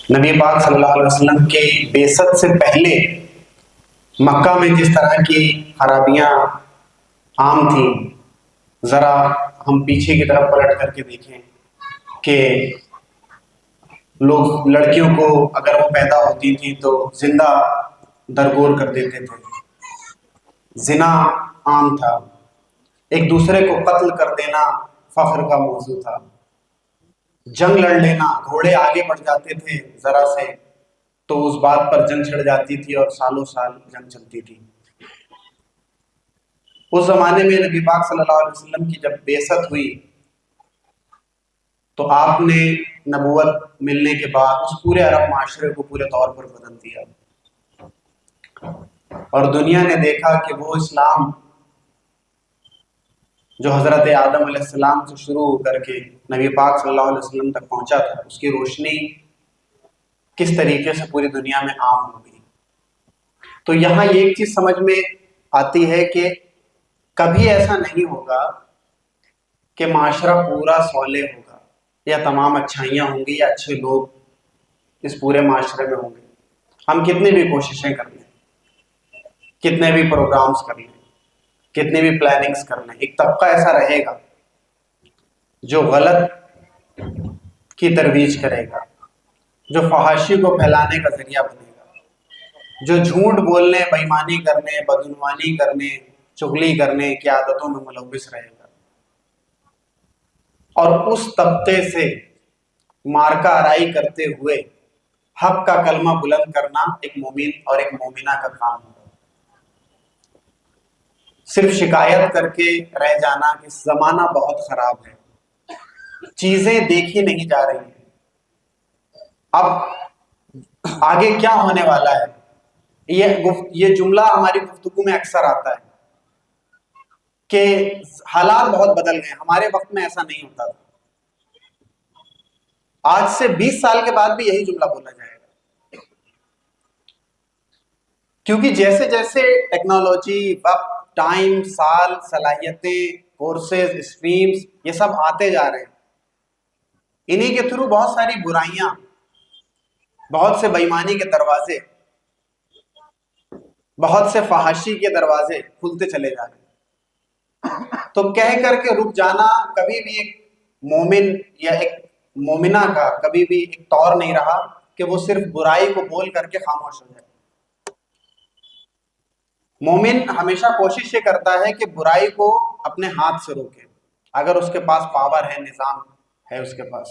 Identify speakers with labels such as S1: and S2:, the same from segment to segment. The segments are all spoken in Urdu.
S1: نبی پاک صلی اللہ علیہ وسلم کے بعثت سے پہلے مکہ میں جس طرح کی خرابیاں عام تھیں، ذرا ہم پیچھے کی طرف پلٹ کر کے دیکھیں کہ لوگ لڑکیوں کو اگر وہ پیدا ہوتی تھی تو زندہ درگور کر دیتے تھے، زنا عام تھا، ایک دوسرے کو قتل کر دینا فخر کا موضوع تھا، جنگ لڑ لینا، گھوڑے آگے بڑھ جاتے تھے ذرا سے تو اس بات پر جنگ چھڑ جاتی تھی اور سالوں سال جنگ چلتی تھی۔ اس زمانے میں نبی پاک صلی اللہ علیہ وسلم کی جب بعثت ہوئی تو آپ نے نبوت ملنے کے بعد اس پورے عرب معاشرے کو پورے طور پر بدل دیا، اور دنیا نے دیکھا کہ وہ اسلام جو حضرت آدم علیہ السلام سے شروع ہو کر کے نبی پاک صلی اللہ علیہ وسلم تک پہنچا تھا، اس کی روشنی کس طریقے سے پوری دنیا میں عام ہو گئی۔ تو یہاں یہ ایک چیز سمجھ میں آتی ہے کہ کبھی ایسا نہیں ہوگا کہ معاشرہ پورا صالح ہوگا یا تمام اچھائیاں ہوں گی یا اچھے لوگ اس پورے معاشرے میں ہوں گے۔ ہم کتنی بھی کوششیں کر لیں، کتنے بھی پروگرامز کر لیں، کتنی بھی پلاننگز کر لیں، ایک طبقہ ایسا رہے گا جو غلط کی ترویج کرے گا، جو فحاشی کو پھیلانے کا ذریعہ بنے گا، جو جھوٹ بولنے، بے ایمانی کرنے، بدعنوانی کرنے، چغلی کرنے کی عادتوں میں ملوث رہے گا، اور اس طبقے سے مارکہ آرائی کرتے ہوئے حق کا کلمہ بلند کرنا ایک مومن اور ایک مومنہ کا کام ہوگا۔ صرف شکایت کر کے رہ جانا کہ زمانہ بہت خراب ہے، چیزیں دیکھی نہیں جا رہی ہیں، اب آگے کیا ہونے والا ہے، یہ جملہ ہماری گفتگو میں اکثر آتا ہے کہ حالات بہت بدل گئے، ہمارے وقت میں ایسا نہیں ہوتا تھا۔ آج سے 20 سال کے بعد بھی یہی جملہ بولا جائے گا، کیونکہ جیسے جیسے ٹیکنالوجی، وقت، ٹائم، سال، صلاحیتیں، کورسز، اسٹریمز یہ سب آتے جا رہے ہیں، انہی کے تھرو بہت ساری برائیاں، بہت سے بے ایمانی کے دروازے، بہت سے فحاشی کے دروازے کھلتے چلے جا رہے ہیں۔ تو کہہ کر کے رک جانا کبھی بھی ایک مومن یا ایک مومنہ کا کبھی بھی ایک طور نہیں رہا کہ وہ صرف برائی کو بول کر کے خاموش ہو جائے۔ مومن ہمیشہ کوشش یہ کرتا ہے کہ برائی کو اپنے ہاتھ سے روکے، اگر اس کے پاس پاور ہے، نظام ہے اس کے پاس۔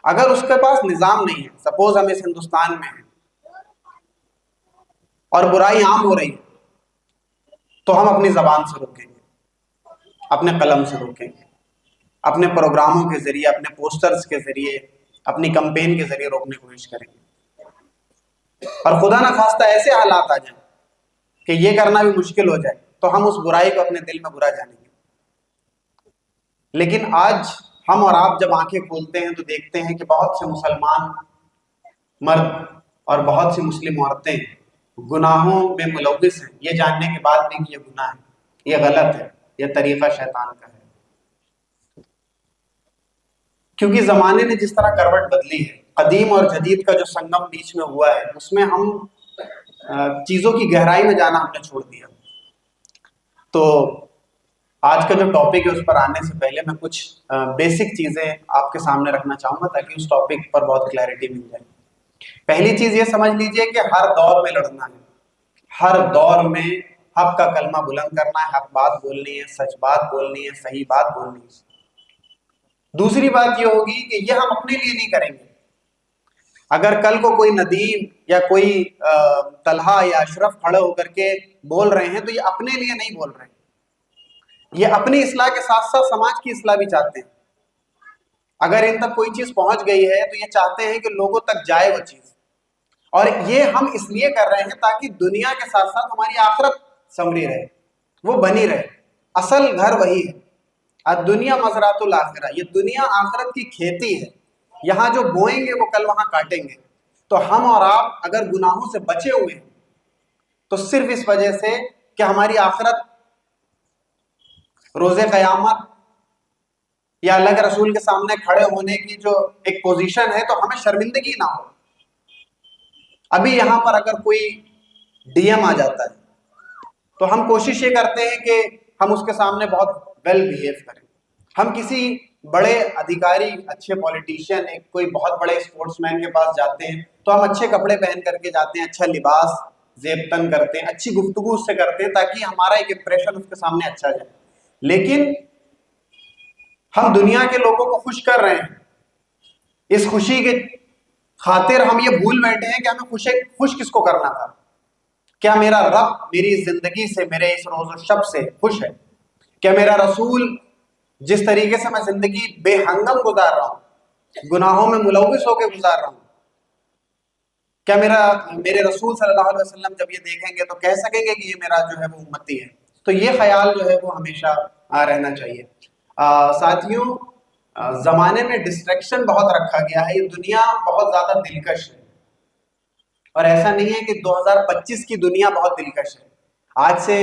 S1: اگر اس کے پاس نظام نہیں ہے، سپوز ہم اس ہندوستان میں ہیں اور برائی عام ہو رہی ہے، تو ہم اپنی زبان سے روکیں گے، اپنے قلم سے روکیں گے، اپنے پروگراموں کے ذریعے، اپنے پوسٹرز کے ذریعے، اپنی کمپین کے ذریعے روکنے کی کوشش کریں گے۔ اور خدا نہ خواستہ ایسے حالات آ جائیں کہ یہ کرنا بھی مشکل ہو جائے تو ہم اس برائی کو اپنے دل میں برا جانیں گے۔ لیکن آج ہم اور آپ جب آنکھیں کھولتے ہیں تو دیکھتے ہیں کہ بہت سے مسلمان مرد اور بہت سی مسلم عورتیں گناہوں میں ملوث ہیں، یہ جاننے کے بعد بھی کہ یہ گناہ ہے، یہ غلط ہے، یہ طریقہ شیطان کا ہے۔ کیونکہ زمانے نے جس طرح کروٹ بدلی ہے، قدیم اور جدید کا جو سنگم بیچ میں ہوا ہے، اس میں ہم چیزوں کی گہرائی میں جانا ہم نے چھوڑ دیا۔ تو آج کا جو ٹاپک ہے اس پر آنے سے پہلے میں کچھ بیسک چیزیں آپ کے سامنے رکھنا چاہوں گا تاکہ اس ٹاپک پر بہت کلیئرٹی مل جائے۔ پہلی چیز یہ سمجھ لیجئے کہ ہر دور میں لڑنا ہے، ہر دور میں حق کا کلمہ بلند کرنا ہے، حق بات بولنی ہے، سچ بات بولنی ہے، صحیح بات بولنی ہے۔ دوسری بات یہ ہوگی کہ یہ ہم اپنے لیے نہیں کریں گے۔ اگر کل کو کوئی ندیم یا کوئی طلحہ یا اشرف کھڑے ہو کر کے بول رہے ہیں تو یہ اپنے لیے نہیں بول رہے ہیں، یہ اپنی اصلاح کے ساتھ ساتھ سماج کی اصلاح بھی چاہتے ہیں۔ اگر ان تک کوئی چیز پہنچ گئی ہے تو یہ چاہتے ہیں کہ لوگوں تک جائے وہ چیز، اور یہ ہم اس لیے کر رہے ہیں تاکہ دنیا کے ساتھ ساتھ ہماری آخرت سنوری رہے، وہ بنی رہے۔ اصل گھر وہی ہے، الدنیا مزرعۃ الآخرہ، یہ دنیا آخرت کی کھیتی ہے، یہاں جو بوئیں گے وہ کل وہاں کاٹیں گے۔ تو ہم اور آپ اگر گناہوں سے بچے ہوئے ہیں تو صرف اس وجہ سے کہ ہماری آخرت روز قیامت یا اللہ کے رسول کے سامنے کھڑے ہونے کی جو ایک پوزیشن ہے تو ہمیں شرمندگی نہ ہو، ابھی یہاں پر اگر کوئی ڈی ایم آ جاتا ہے تو ہم کوشش یہ کرتے ہیں کہ ہم اس کے سامنے بہت ویل بہیو کریں. ہم کسی بڑے ادھیکاری، اچھے پولیٹیشین، ایک کوئی بہت بڑے اسپورٹس مین کے پاس جاتے ہیں تو ہم اچھے کپڑے پہن کر کے جاتے ہیں، اچھا لباس زیب تن کرتے ہیں، اچھی گفتگو اس سے کرتے ہیں تاکہ ہمارا ایک امپریشن اس کے سامنے اچھا جائے. لیکن ہم دنیا کے لوگوں کو خوش کر رہے ہیں. اس خوشی کے خاطر ہم یہ بھول بیٹھے ہیں کہ ہمیں خوش کس کو کرنا تھا. کیا میرا رب میری زندگی سے، میرے اس روز و شب سے خوش ہے؟ کیا میرا رسول جس طریقے سے میں زندگی بے ہنگم گزار رہا ہوں، گناہوں میں ملوث ہو کے گزار رہا ہوں، کیا میرے رسول صلی اللہ علیہ وسلم جب یہ دیکھیں گے تو کہہ سکیں گے کہ یہ میرا جو ہے وہ امتی ہے؟ تو یہ خیال جو ہے وہ ہمیشہ رہنا چاہیے. ساتھیوں، زمانے میں ڈسٹریکشن بہت رکھا گیا ہے، یہ دنیا بہت زیادہ دلکش ہے. اور ایسا نہیں ہے کہ 2025 کی دنیا بہت دلکش ہے. آج سے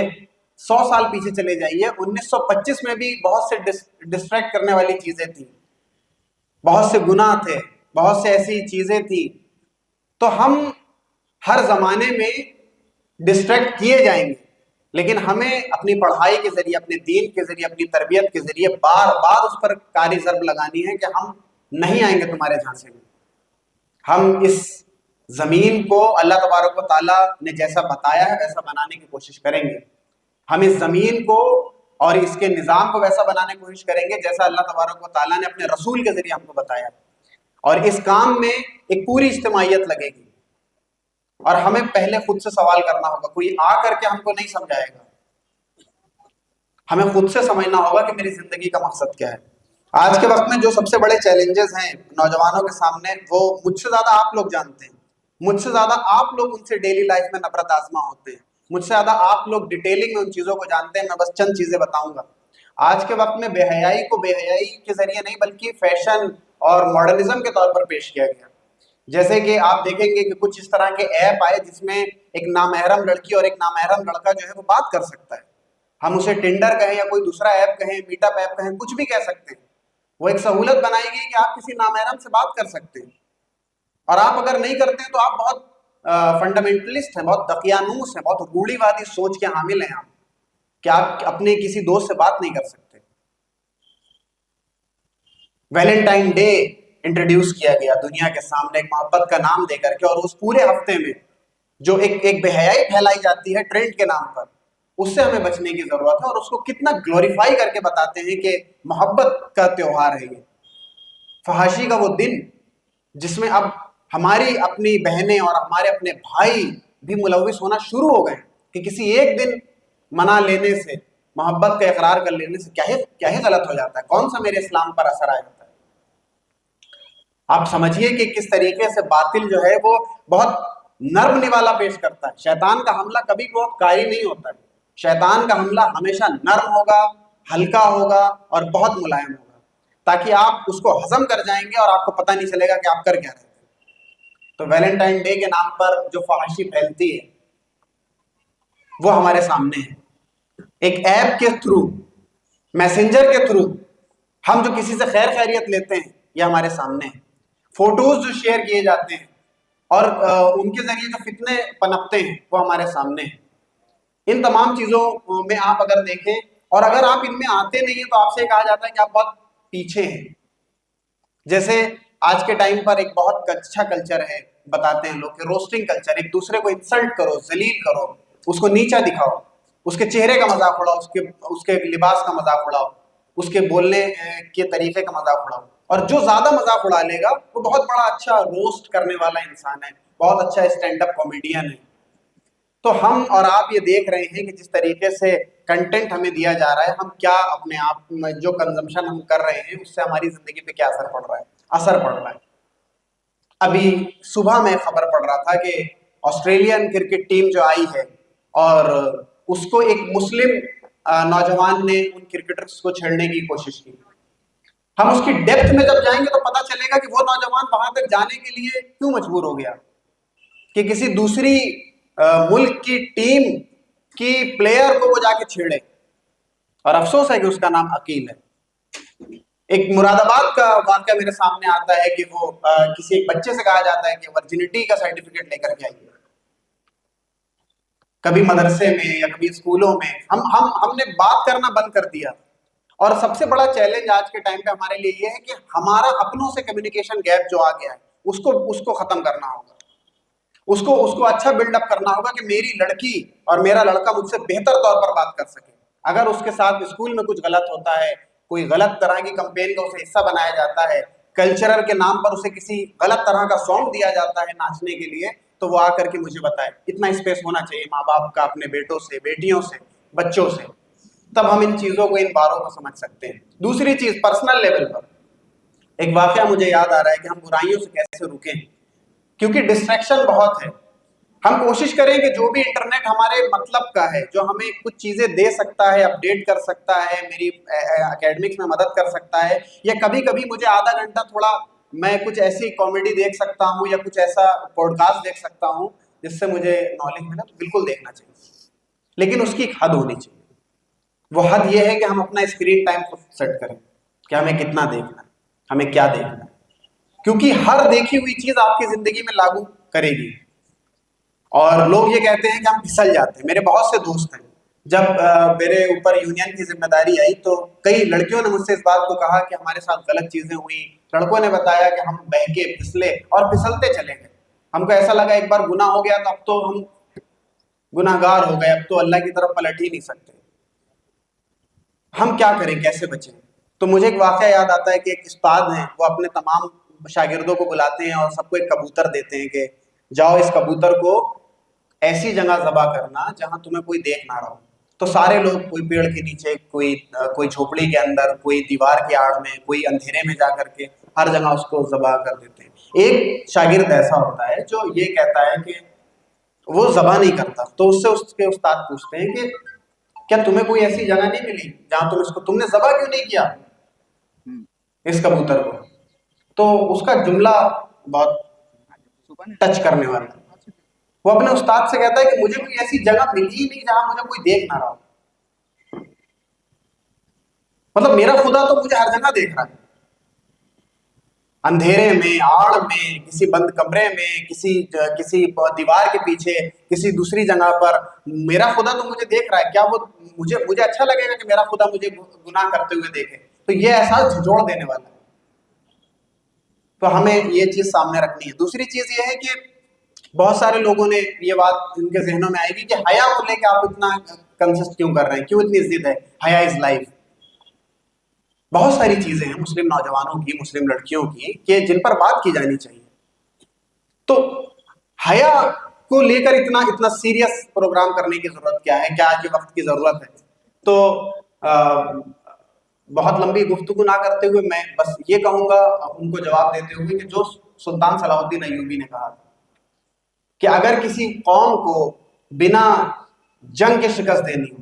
S1: 100 سال پیچھے چلے جائیے، 1925 میں بھی بہت سے ڈسٹریکٹ کرنے والی چیزیں تھیں، بہت سے گناہ تھے، بہت سے ایسی چیزیں تھیں. تو ہم ہر زمانے میں ڈسٹریکٹ کیے جائیں گے، لیکن ہمیں اپنی پڑھائی کے ذریعے، اپنے دین کے ذریعے، اپنی تربیت کے ذریعے بار بار اس پر کاری ضرب لگانی ہے کہ ہم نہیں آئیں گے تمہارے جھانسے میں. ہم اس زمین کو اللہ تبارک و تعالیٰ نے جیسا بتایا ہے ویسا بنانے کی کوشش کریں گے. ہم اس زمین کو اور اس کے نظام کو ویسا بنانے کی کوشش کریں گے جیسا اللہ تبارک و تعالیٰ نے اپنے رسول کے ذریعے ہم کو بتایا. اور اس کام میں ایک پوری اجتماعیت لگے گی، اور ہمیں پہلے خود سے سوال کرنا ہوگا. کوئی آ کر کے ہم کو نہیں سمجھائے گا، ہمیں خود سے سمجھنا ہوگا کہ میری زندگی کا مقصد کیا ہے. آج کے وقت میں جو سب سے بڑے چیلنجز ہیں نوجوانوں کے سامنے، وہ مجھ سے زیادہ آپ لوگ جانتے ہیں. مجھ سے زیادہ آپ لوگ ان سے ڈیلی لائف میں نفرت آزما ہوتے ہیں. مجھ سے زیادہ آپ لوگ ڈیٹیلنگ میں ان چیزوں کو جانتے ہیں. میں بس چند چیزیں بتاؤں گا. آج کے وقت میں بے حیائی کو بے حیائی کے ذریعے نہیں بلکہ فیشن اور ماڈرنزم کے طور پر پیش کیا گیا. جیسے کہ آپ دیکھیں گے کہ کچھ اس طرح کے ایپ آئے جس میں ایک نامحرم لڑکی اور ایک نامحرم لڑکا جو ہے وہ بات کر سکتا ہے. ہم اسے ٹنڈر کہیں یا کوئی دوسرا ایپ کہیں، میٹ اپ ایپ کہیں، کچھ بھی کہہ سکتے ہیں. وہ ایک سہولت بنائی گئی کہ آپ کسی نامحرم سے بات کر سکتے ہیں. اور آپ اگر نہیں کرتے ہیں تو آپ بہت فنڈامنٹلسٹ ہیں، بہت دقیانوس ہیں، بہت روڑی وادی سوچ کے حامل ہیں آپ، کہ آپ اپنے کسی دوست سے بات نہیں کر سکتے. ویلنٹائن ڈے انٹروڈیوس کیا گیا دنیا کے سامنے ایک محبت کا نام دے کر کے، اور اس پورے ہفتے میں جو ایک بے حیائی پھیلائی جاتی ہے ٹرینڈ کے نام پر، اس سے ہمیں بچنے کی ضرورت ہے. اور اس کو کتنا گلوریفائی کر کے بتاتے ہیں کہ محبت کا تیوہار ہے یہ، فحاشی کا وہ دن جس میں اب ہماری اپنی بہنیں اور ہمارے اپنے بھائی بھی ملوث ہونا شروع ہو گئے کہ کسی ایک دن منا لینے سے، محبت کا اقرار کر لینے سے کیا ہی غلط ہو جاتا ہے، کون سا میرے اسلام پر اثر آ جاتا ہے. آپ سمجھیے کہ کس طریقے سے باطل جو ہے وہ بہت نرم نوالا پیش کرتا ہے. شیطان کا حملہ کبھی بہت قاری نہیں ہوتا ہے. شیطان کا حملہ ہمیشہ نرم ہوگا، ہلکا ہوگا اور بہت ملائم ہوگا، تاکہ آپ اس کو ہضم کر جائیں گے اور آپ کو پتہ نہیں چلے گا کہ آپ کر کیا رہے ہیں. تو ویلنٹائن ڈے کے نام پر جو فحاشی پھیلتی ہے وہ ہمارے سامنے ہے. ایک ایپ کے تھرو، میسنجر کے تھرو ہم جو کسی سے خیر خیریت لیتے ہیں یہ ہمارے سامنے ہے. فوٹوز جو شیئر کیے جاتے ہیں اور ان کے ذریعے جو فتنے پنپتے ہیں وہ ہمارے سامنے ہیں. ان تمام چیزوں میں آپ اگر دیکھیں، اور اگر آپ ان میں آتے نہیں ہیں تو آپ سے کہا جاتا ہے کہ آپ بہت پیچھے ہیں. جیسے آج کے ٹائم پر ایک بہت اچھا کلچر ہے، بتاتے ہیں لوگ کہ روسٹنگ کلچر، ایک دوسرے کو انسلٹ کرو، ذلیل کرو، اس کو نیچا دکھاؤ، اس کے چہرے کا مذاق اڑاؤ، اس کے لباس کا مذاق اڑاؤ، اس کے بولنے کے طریقے کا مذاق اڑاؤ. اور جو زیادہ مذاق اڑا لے گا وہ بہت بڑا اچھا روسٹ کرنے والا انسان ہے، بہت اچھا اسٹینڈ اپ کامیڈین ہے. تو ہم اور آپ یہ دیکھ رہے ہیں کہ جس طریقے سے کنٹینٹ ہمیں دیا جا رہا ہے، ہم کیا اپنے آپ میں جو کنزمپشن ہم کر رہے ہیں اس سے ہماری زندگی پہ کیا اثر پڑ رہا ہے. ابھی صبح میں خبر پڑ رہا تھا کہ آسٹریلین کرکٹ ٹیم جو آئی ہے اور اس کو ایک مسلم نوجوان نے ان کرکٹرز کو چھیڑنے کی کوشش کی. ہم اس کی ڈیپتھ میں جب جائیں گے تو پتہ چلے گا کہ وہ نوجوان وہاں تک جانے کے لیے کیوں مجبور ہو گیا کہ کسی دوسری ملک کی ٹیم کی پلیئر کو وہ جا کے چھیڑے. اور افسوس ہے کہ اس کا نام عقیل ہے. ایک مراد آباد کا واقعہ میرے سامنے آتا ہے کہ وہ کسی ایک بچے سے کہا جاتا ہے کہ ورجنٹی کا سرٹیفکیٹ لے کر کے آئیے. کبھی مدرسے میں یا کبھی اسکولوں میں ہم نے بات کرنا بند کر دیا. اور سب سے بڑا چیلنج آج کے ٹائم پہ ہمارے لیے یہ ہے کہ ہمارا اپنوں سے کمیونیکیشن گیپ جو آ گیا ہے اس کو ختم کرنا ہوگا. اس کو اچھا بلڈ اپ کرنا ہوگا کہ میری لڑکی اور میرا لڑکا مجھ سے بہتر طور پر بات کر سکے. اگر اس کے ساتھ اسکول میں کچھ غلط ہوتا ہے, کوئی غلط طرح کی کمپین کا اسے حصہ بنایا جاتا ہے, کلچرل کے نام پر اسے کسی غلط طرح کا سانگ دیا جاتا ہے ناچنے کے لیے, تو وہ آ کر کے مجھے بتائے. اتنا اسپیس ہونا چاہیے ماں باپ کا اپنے بیٹوں سے, بیٹیوں سے, بچوں سے. تب ہم ان چیزوں کو, ان باروں کو سمجھ سکتے ہیں. دوسری چیز, پرسنل لیول پر ایک واقعہ مجھے یاد آ رہا ہے کہ ہم برائیوں سے کیسے رکیں, کیونکہ ڈسٹریکشن بہت ہے. ہم کوشش کریں کہ جو بھی انٹرنیٹ ہمارے مطلب کا ہے, جو ہمیں کچھ چیزیں دے سکتا ہے, اپڈیٹ کر سکتا ہے, میری اکیڈمکس میں مدد کر سکتا ہے, یا کبھی کبھی مجھے آدھا گھنٹہ تھوڑا میں کچھ ایسی کامیڈی دیکھ سکتا ہوں یا کچھ ایسا پوڈ کاسٹ دیکھ سکتا ہوں جس سے مجھے نالج ملا, تو بالکل دیکھنا چاہیے. لیکن اس کی ایک حد ہونی چاہیے. وہ حد یہ ہے کہ ہم اپنا اسکرین ٹائم کو سیٹ کریں کہ ہمیں کتنا دیکھنا ہے, ہمیں کیا دیکھنا ہے, کیونکہ ہر دیکھی ہوئی چیز آپ کی زندگی میں لاگو کرے گی. اور لوگ یہ کہتے ہیں کہ ہم پھسل جاتے ہیں. میرے بہت سے دوست ہیں, جب میرے اوپر یونین کی ذمہ داری آئی تو کئی لڑکیوں نے مجھ سے اس بات کو کہا کہ ہمارے ساتھ غلط چیزیں ہوئی. لڑکوں نے بتایا کہ ہم بہکے, پھسلے اور پھسلتے چلے گئے. ہم کو ایسا لگا ایک بار گناہ ہو گیا تو اب تو ہم گناہ گار ہو گئے, اب تو اللہ کی طرف پلٹ ہی نہیں سکتے. ہم کیا کریں, کیسے بچیں؟ تو مجھے ایک واقعہ یاد آتا ہے کہ ایک استاد ہیں, وہ اپنے تمام شاگردوں کو بلاتے ہیں اور سب کو ایک کبوتر دیتے ہیں کہ جاؤ اس کبوتر کو ایسی جگہ ذبح کرنا جہاں تمہیں کوئی دیکھ نہ رہا ہو. تو سارے لوگ, کوئی پیڑ کے نیچے, کوئی جھوپڑی کے اندر, کوئی دیوار کی آڑ میں, کوئی اندھیرے میں جا کر کے ہر جگہ اس کو ذبح کر دیتے ہیں. ایک شاگرد ایسا ہوتا ہے جو یہ کہتا ہے کہ وہ ذبح نہیں کرتا. تو اس کے استاد پوچھتے ہیں کہ کیا تمہیں کوئی ایسی جگہ نہیں ملی جہاں تم نے ذبح کیوں نہیں کیا اس کبوتر کو؟ تو اس کا جملہ بہت ٹچ کرنے والا ہے. وہ اپنے استاد سے کہتا ہے کہ مجھے کوئی ایسی جگہ ملی ہی نہیں جہاں مجھے کوئی دیکھ نہ رہا ہو. مطلب میرا خدا تو مجھے ہر جگہ دیکھ رہا ہے, اندھیرے میں, آڑ میں, کسی بند کمرے میں, کسی دیوار کے پیچھے, کسی دوسری جگہ پر. میرا خدا تو مجھے دیکھ رہا ہے. کیا وہ مجھے اچھا لگے گا کہ میرا خدا مجھے گناہ کرتے ہوئے دیکھے؟ تو یہ احساس جھنجھوڑ دینے والا ہے. تو ہمیں یہ چیز سامنے رکھنی ہے. دوسری چیز یہ ہے کہ بہت سارے لوگوں نے یہ بات ان کے ذہنوں میں آئے گی کہ حیا کو لے کے آپ اتنا کنسسٹ کیوں کر رہے ہیں, کیوں اتنی ضد ہے, حیا از لائف. بہت ساری چیزیں ہیں مسلم نوجوانوں کی, مسلم لڑکیوں کی, کہ جن پر بات کی جانی چاہیے. تو حیا کو لے کر اتنا سیریس پروگرام کرنے کی ضرورت کیا ہے, کیا آج وقت کی ضرورت ہے؟ تو بہت لمبی گفتگو نہ کرتے ہوئے میں بس یہ کہوں گا ان کو جواب دیتے ہوئے کہ جو سلطان صلاح الدین ایوبی نے کہا کہ اگر کسی قوم کو بنا جنگ کے شکست دینی ہو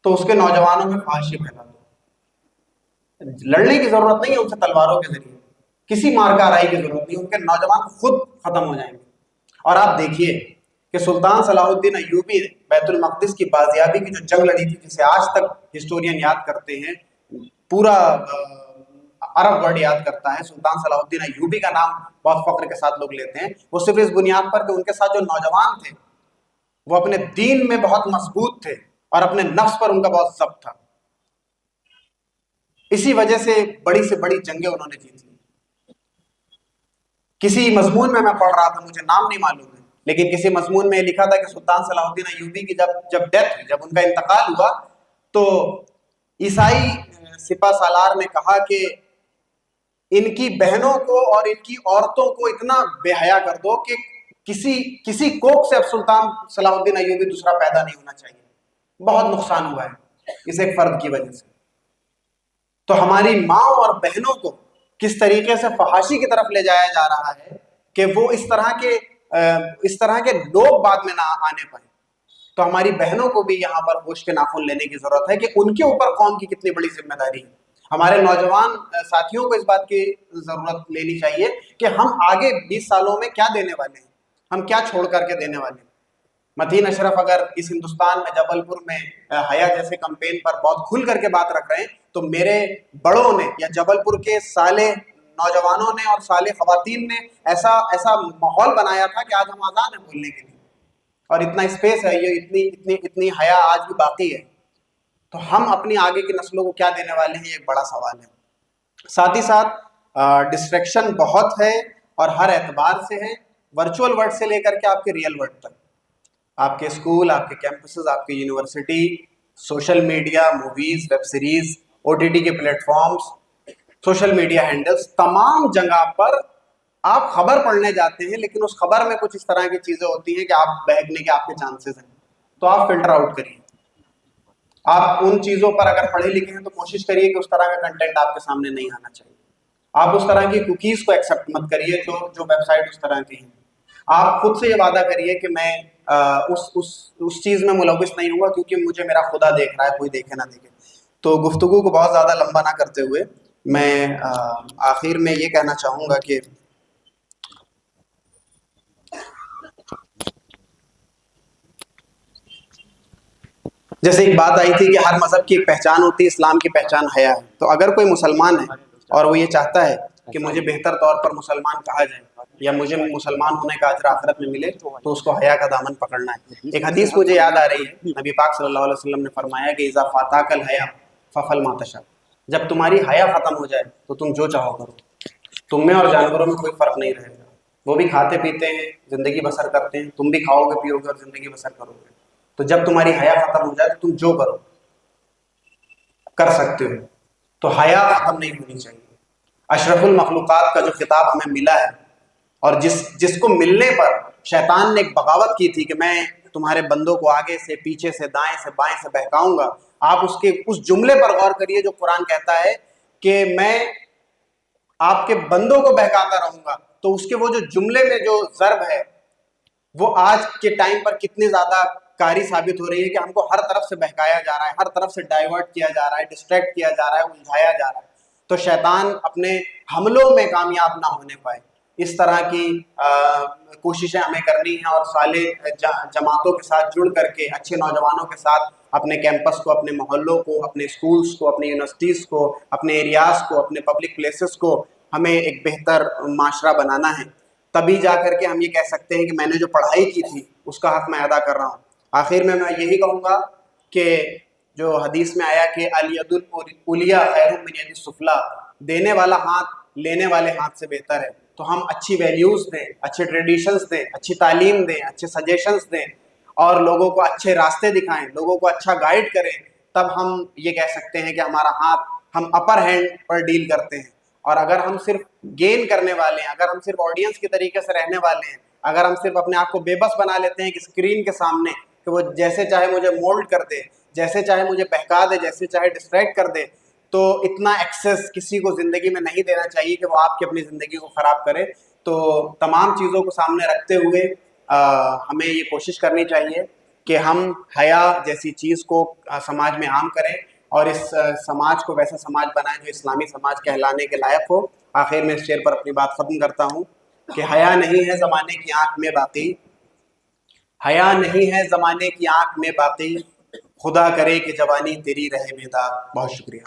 S1: تو اس کے نوجوانوں میں فحاشی پھیلا دو. لڑنے کی ضرورت نہیں ہے ان سے تلواروں کے ذریعے, کسی مارکا آرائی کی ضرورت نہیں, ان کے نوجوان خود ختم ہو جائیں گے. اور آپ دیکھیے کہ سلطان صلاح الدین ایوبی نے بیت المقدس کی بازیابی کی جو جنگ لڑی تھی, جسے آج تک ہسٹورین یاد کرتے ہیں, پورا عرب ورلڈ یاد کرتا ہے, سلطان صلاح الدین ایوبی کا نام بہت فخر کے ساتھ لوگ لیتے ہیں. وہ صرف اس بنیاد پر کہ ان کے ساتھ جو نوجوان تھے وہ اپنے دین میں بہت مضبوط تھے اور اپنے نفس پر ان کا بہت ضبط تھا. اسی وجہ سے بڑی جنگیں انہوں نے جیتی. کسی مضمون میں پڑھ رہا تھا, مجھے نام نہیں معلوم ہے, لیکن کسی مضمون میں لکھا تھا کہ سلطان صلاح الدین ایوبی کی جب ڈیتھ ہوئی, جب ان کا انتقال ہوا, تو عیسائی سپہ سالار نے کہا کہ ان کی بہنوں کو اور ان کی عورتوں کو اتنا بے حیا کر دو کہ کسی کوکھ سے اب سلطان صلاح الدین ایوبی دوسرا پیدا نہیں ہونا چاہیے. بہت نقصان ہوا ہے اس ایک فرد کی وجہ سے. تو ہماری ماں اور بہنوں کو کس طریقے سے فحاشی کی طرف لے جایا جا رہا ہے کہ وہ اس طرح کے لوگ بعد میں نہ آنے پائیں. تو ہماری بہنوں کو بھی یہاں پر ہوش کے ناخن لینے کی ضرورت ہے کہ ان کے اوپر قوم کی کتنی بڑی ذمہ داری ہے. ہمارے نوجوان ساتھیوں کو اس بات کی ضرورت لینی چاہیے کہ ہم آگے 20 سالوں میں کیا دینے والے ہیں, ہم کیا چھوڑ کر کے دینے والے ہیں. متین اشرف اگر اس ہندوستان میں جبل پور میں حیا جیسے کمپین پر بہت کھل کر کے بات رکھ رہے ہیں تو میرے بڑوں نے یا جبل پور کے صالح نوجوانوں نے اور صالح خواتین نے ایسا ماحول بنایا تھا کہ آج ہم آزاد ہیں بولنے کے لیے، اور اتنا اسپیس ہے، یہ اتنی حیا آج بھی باقی ہے. تو ہم اپنی آگے کی نسلوں کو کیا دینے والے ہیں، یہ ایک بڑا سوال ہے. ساتھ ہی ساتھ ڈسٹریکشن بہت ہے اور ہر اعتبار سے ہے، ورچوئل ورلڈ سے لے کر کے آپ کے ریئل ورلڈ تک. آپ کے اسکول، آپ کے کیمپسز، آپ کی university, social media, movies, web series, O T T کے platforms, social media handles, تمام جگہ پر آپ خبر پڑھنے جاتے ہیں، لیکن اس خبر میں کچھ اس طرح کی چیزیں ہوتی ہیں کہ آپ بہکنے کے آپ کے چانسز ہیں. تو آپ فلٹر آؤٹ کریے. آپ ان چیزوں پر اگر پڑھے لکھے ہیں تو کوشش کریے کہ اس طرح کا کنٹینٹ آپ کے سامنے نہیں آنا چاہیے. آپ اس طرح کی کوکیز کو ایکسیپٹ مت کریے جو ویب سائٹ اس طرح کی ہیں. آپ خود سے یہ وعدہ کریے کہ میں اس چیز میں ملوث نہیں ہوں گا، کیونکہ مجھے میرا خدا دیکھ رہا ہے، کوئی دیکھے نہ دیکھے. تو گفتگو کو بہت زیادہ لمبا نہ کرتے ہوئے میں آخر میں یہ کہنا چاہوں گا کہ جیسے ایک بات آئی تھی کہ ہر مذہب کی ایک پہچان ہوتی ہے، اسلام کی پہچان حیا ہے. تو اگر کوئی مسلمان ہے اور وہ یہ چاہتا ہے کہ مجھے بہتر طور پر مسلمان کہا جائے یا مجھے مسلمان ہونے کا اجر آخرت میں ملے، تو اس کو حیا کا دامن پکڑنا ہے. ایک حدیث مجھے یاد آ رہی ہے، نبی پاک صلی اللہ علیہ وسلم نے فرمایا کہ اذا فاتاک الحیا ففعل ما تشاء. جب تمہاری حیا ختم ہو جائے تو تم جو چاہو کرو. تم میں اور جانوروں میں کوئی فرق نہیں رہے گا. وہ بھی کھاتے پیتے ہیں، زندگی بسر کرتے ہیں، تم بھی کھاؤ گے پیو گے اور زندگی بسر کرو گے. تو جب تمہاری حیا ختم ہو جائے تو تم جو کرو کر سکتے ہو. تو حیا ختم نہیں ہونی چاہیے. اشرف المخلوقات کا جو خطاب ہمیں ملا ہے، اور جس کو ملنے پر شیطان نے ایک بغاوت کی تھی کہ میں تمہارے بندوں کو آگے سے، پیچھے سے، دائیں سے، بائیں سے بہکاؤں گا، آپ اس جملے پر غور کریے جو قرآن کہتا ہے کہ میں آپ کے بندوں کو بہکاتا رہوں گا. تو اس کے وہ جو جملے میں جو ضرب ہے وہ آج کے ٹائم پر کتنی زیادہ کاری ثابت ہو رہی ہے کہ ہم کو ہر طرف سے بہکایا جا رہا ہے، ہر طرف سے ڈائیورٹ کیا جا رہا ہے، ڈسٹریکٹ کیا جا رہا ہے، الجھایا جا رہا ہے. تو شیطان اپنے حملوں میں کامیاب نہ ہونے پائے. اس طرح کی کوششیں ہمیں کرنی ہیں، اور صالح جماعتوں کے ساتھ جڑ کر کے، اچھے نوجوانوں کے ساتھ اپنے کیمپس کو، اپنے محلوں کو، اپنے اسکولس کو، اپنے یونیورسٹیز کو، اپنے ایریاز کو، اپنے پبلک پلیسز کو ہمیں ایک بہتر معاشرہ بنانا ہے. تبھی جا کر کے ہم یہ کہہ سکتے ہیں کہ میں نے جو پڑھائی کی تھی اس کا حق میں ادا کر رہا ہوں. آخر میں یہی کہوں گا کہ جو حدیث میں آیا کہ الید العلیٰ خیر من ید السفلیٰ، دینے والا ہاتھ لینے والے ہاتھ سے بہتر ہے. تو ہم اچھی ویلیوز دیں، اچھے ٹریڈیشنز دیں، اچھی تعلیم دیں، اچھے سجیشنز دیں، اور لوگوں کو اچھے راستے دکھائیں، لوگوں کو اچھا گائیڈ کریں. تب ہم یہ کہہ سکتے ہیں کہ ہمارا ہاتھ، ہم اپر ہینڈ پر ڈیل کرتے ہیں. اور اگر ہم صرف گین کرنے والے ہیں، اگر ہم صرف آڈینس کی طریقے سے رہنے والے ہیں، اگر ہم صرف اپنے آپ کو بے بس بنا لیتے ہیں کہ اسکرین کے سامنے کہ وہ جیسے چاہے مجھے مولڈ کر دے، جیسے چاہے مجھے بہکا دے، جیسے چاہے ڈسٹریکٹ کر دے، تو اتنا ایکسیس کسی کو زندگی میں نہیں دینا چاہیے کہ وہ آپ کی اپنی زندگی کو خراب کرے. تو تمام چیزوں کو سامنے رکھتے ہوئے ہمیں یہ کوشش کرنی چاہیے کہ ہم حیا جیسی چیز کو سماج میں عام کریں، اور اس سماج کو ویسا سماج بنائیں جو اسلامی سماج کہلانے کے لائق ہو. آخر میں اس شعر پر اپنی بات ختم کرتا ہوں کہ حیا نہیں ہے زمانے کی آنکھ میں باقی، حیا نہیں ہے زمانے کی آنکھ میں باقی، خدا کرے کہ جوانی تیری رہے بے داغ. بہت شکریہ.